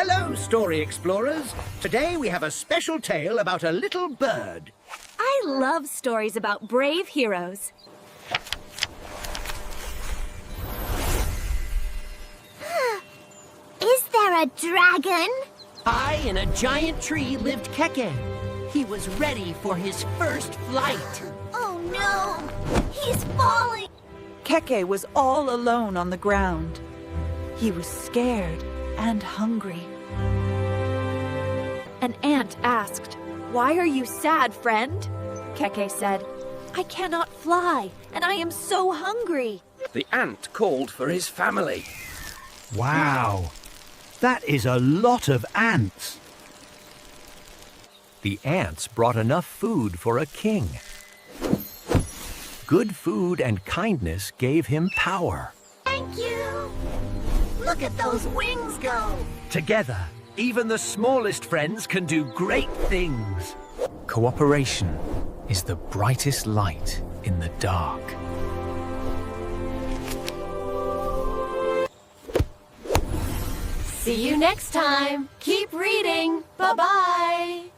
Hello, story explorers. Today we have a special tale about a little bird. I love stories about brave heroes. Is there a dragon? High in a giant tree lived Keke. He was ready for his first flight. Oh no! He's falling! Keke was all alone on the ground. He was scared and hungry. An ant asked, "Why are you sad, friend?" Keke said, "I cannot fly, and I am so hungry." The ant called for his family. Wow, that is a lot of ants. The ants brought enough food for a king. Good food and kindness gave him power. Thank you! Look at those wings go! Together, even the smallest friends can do great things. Cooperation is the brightest light in the dark. See you next time. Keep reading. Bye-bye.